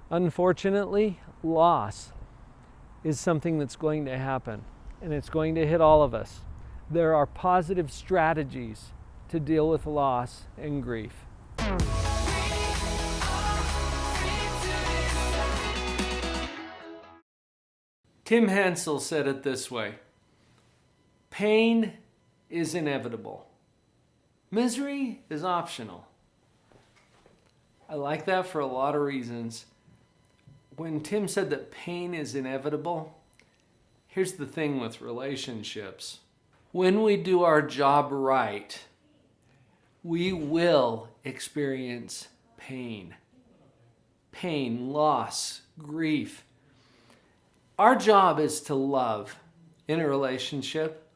Unfortunately, loss is something that's going to happen, and it's going to hit all of us. There are positive strategies to deal with loss and grief. Tim Hansel said it this way: pain is inevitable. Misery is optional. I like that for a lot of reasons. When Tim said that pain is inevitable, here's the thing with relationships. When we do our job right, we will experience pain. Pain, loss, grief. Our job is to love in a relationship.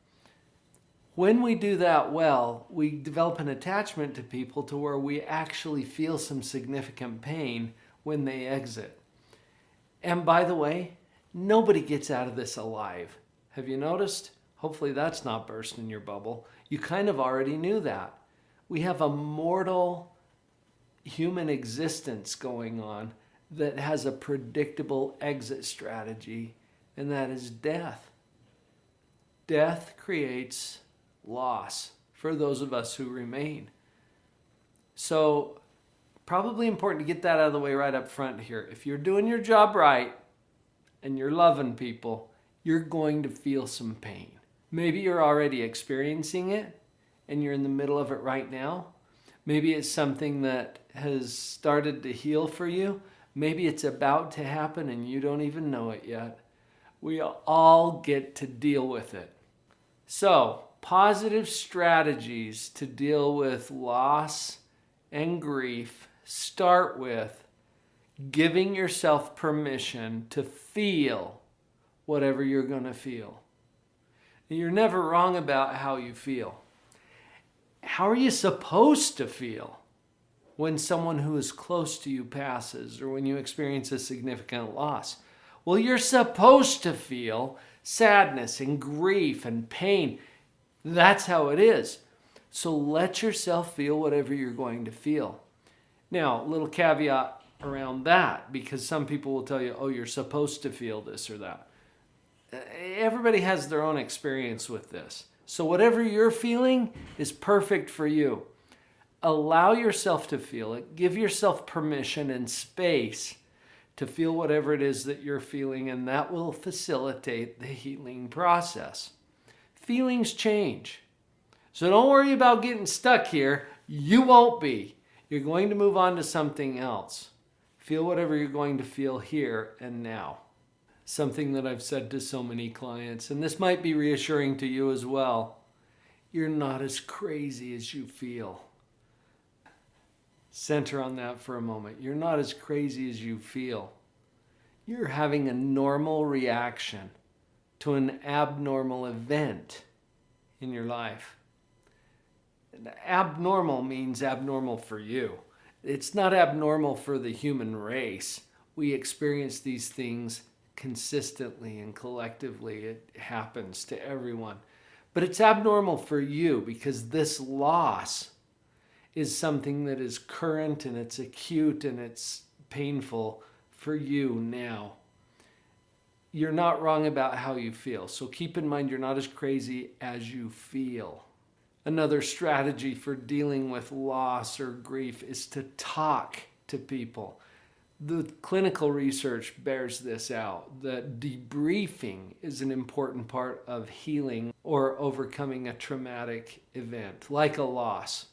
When we do that well, we develop an attachment to people to where we actually feel some significant pain when they exit. And by the way, nobody gets out of this alive. Have you noticed? Hopefully that's not bursting your bubble. You kind of already knew that. We have a mortal human existence going on that has a predictable exit strategy, and that is death. Death creates loss for those of us who remain. So, probably important to get that out of the way right up front here. If you're doing your job right and you're loving people, you're going to feel some pain. Maybe you're already experiencing it and you're in the middle of it right now. Maybe it's something that has started to heal for you. Maybe it's about to happen and you don't even know it yet. We all get to deal with it. So, positive strategies to deal with loss and grief start with giving yourself permission to feel whatever you're going to feel. You're never wrong about how you feel. How are you supposed to feel when someone who is close to you passes or when you experience a significant loss? Well, you're supposed to feel sadness and grief and pain. That's how it is. So let yourself feel whatever you're going to feel. Now, a little caveat around that, because some people will tell you, oh, you're supposed to feel this or that. Everybody has their own experience with this. So whatever you're feeling is perfect for you. Allow yourself to feel it. Give yourself permission and space to feel whatever it is that you're feeling, and that will facilitate the healing process. Feelings change. So don't worry about getting stuck here. You won't be. You're going to move on to something else. Feel whatever you're going to feel here and now. Something that I've said to so many clients, and this might be reassuring to you as well. You're not as crazy as you feel. Center on that for a moment. You're not as crazy as you feel. You're having a normal reaction to an abnormal event in your life. Abnormal means abnormal for you. It's not abnormal for the human race. We experience these things consistently and collectively. It happens to everyone. But it's abnormal for you because this loss is something that is current and it's acute and it's painful for you now. You're not wrong about how you feel. So keep in mind you're not as crazy as you feel. Another strategy for dealing with loss or grief is to talk to people. The clinical research bears this out, that debriefing is an important part of healing or overcoming a traumatic event, like a loss.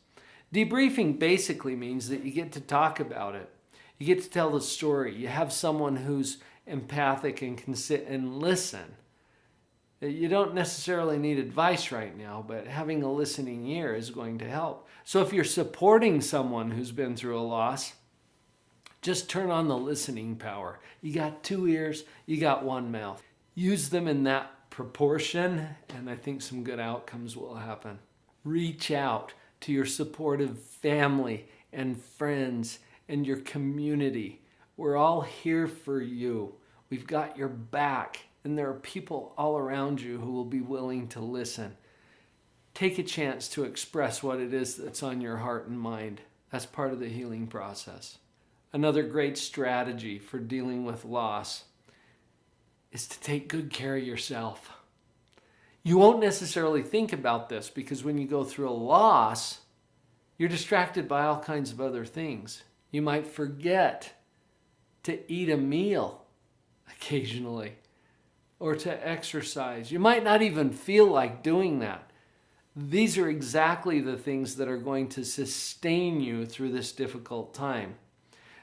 Debriefing basically means that you get to talk about it. You get to tell the story. You have someone who's empathic and can sit and listen. You don't necessarily need advice right now, but having a listening ear is going to help. So if you're supporting someone who's been through a loss, just turn on the listening power. You got 2 ears, you got 1 mouth. Use them in that proportion, and I think some good outcomes will happen. Reach out to your supportive family and friends and your community. We're all here for you. We've got your back, and there are people all around you who will be willing to listen. Take a chance to express what it is that's on your heart and mind. That's part of the healing process. Another great strategy for dealing with loss is to take good care of yourself. You won't necessarily think about this because when you go through a loss, you're distracted by all kinds of other things. You might forget to eat a meal occasionally or to exercise. You might not even feel like doing that. These are exactly the things that are going to sustain you through this difficult time.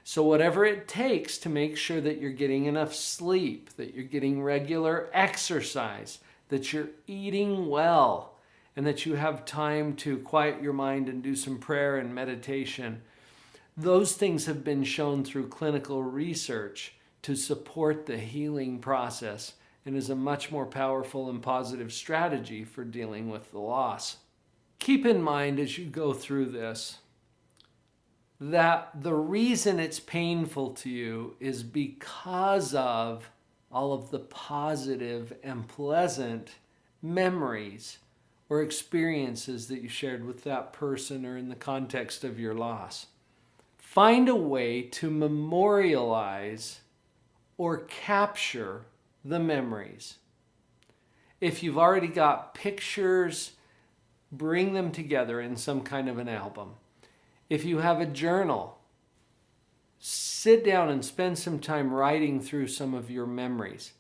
So whatever it takes to make sure that you're getting enough sleep, that you're getting regular exercise, that you're eating well, and that you have time to quiet your mind and do some prayer and meditation, those things have been shown through clinical research to support the healing process and is a much more powerful and positive strategy for dealing with the loss. Keep in mind as you go through this that the reason it's painful to you is because of all of the positive and pleasant memories or experiences that you shared with that person or in the context of your loss. Find a way to memorialize or capture the memories. If you've already got pictures, bring them together in some kind of an album. If you have a journal, sit down and spend some time writing through some of your memories.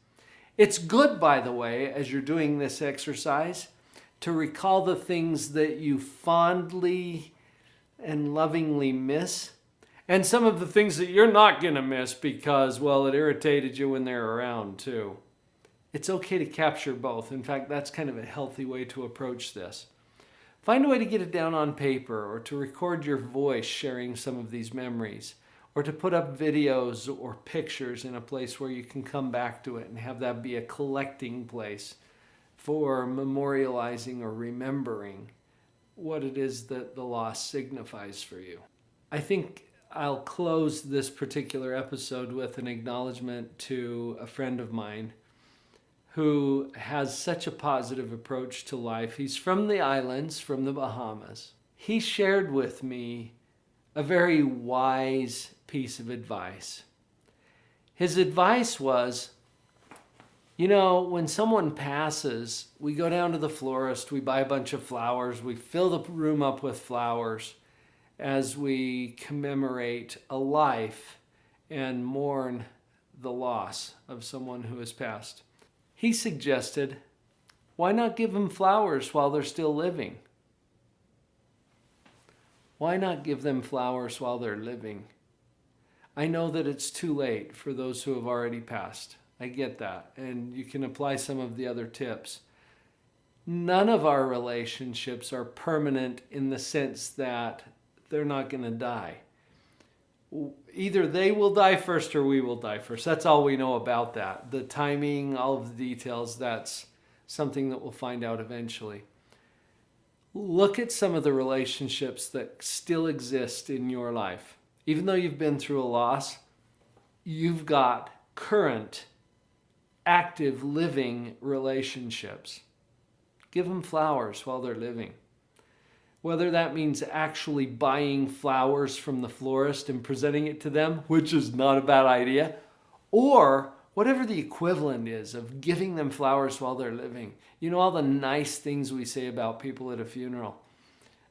It's good, by the way, as you're doing this exercise, to recall the things that you fondly and lovingly miss, and some of the things that you're not going to miss because, well, it irritated you when they're around too. It's okay to capture both. In fact, that's kind of a healthy way to approach this. Find a way to get it down on paper or to record your voice sharing some of these memories or to put up videos or pictures in a place where you can come back to it and have that be a collecting place for memorializing or remembering what it is that the loss signifies for you. I think I'll close this particular episode with an acknowledgement to a friend of mine who has such a positive approach to life. He's from the islands, from the Bahamas. He shared with me a very wise piece of advice. His advice was, you know, when someone passes, we go down to the florist, we buy a bunch of flowers, we fill the room up with flowers as we commemorate a life and mourn the loss of someone who has passed. He suggested, why not give them flowers while they're still living? Why not give them flowers while they're living? I know that it's too late for those who have already passed. I get that. And you can apply some of the other tips. None of our relationships are permanent in the sense that they're not going to die. Either they will die first or we will die first. That's all we know about that. The timing, all of the details, that's something that we'll find out eventually. Look at some of the relationships that still exist in your life. Even though you've been through a loss, you've got current, active, living relationships. Give them flowers while they're living. Whether that means actually buying flowers from the florist and presenting it to them, which is not a bad idea, or whatever the equivalent is of giving them flowers while they're living. You know all the nice things we say about people at a funeral.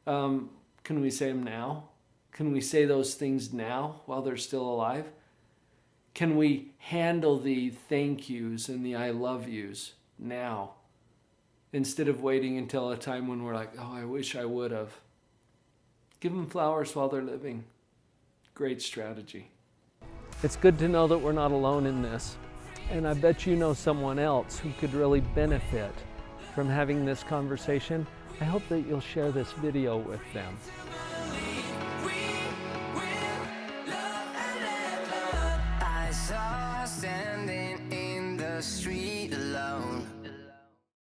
Can we say them now? Can we say those things now while they're still alive? Can we handle the thank yous and the I love yous now? Instead of waiting until a time when we're like, oh, I wish I would have. Give them flowers while they're living. Great strategy. It's good to know that we're not alone in this. And I bet you know someone else who could really benefit from having this conversation. I hope that you'll share this video with them.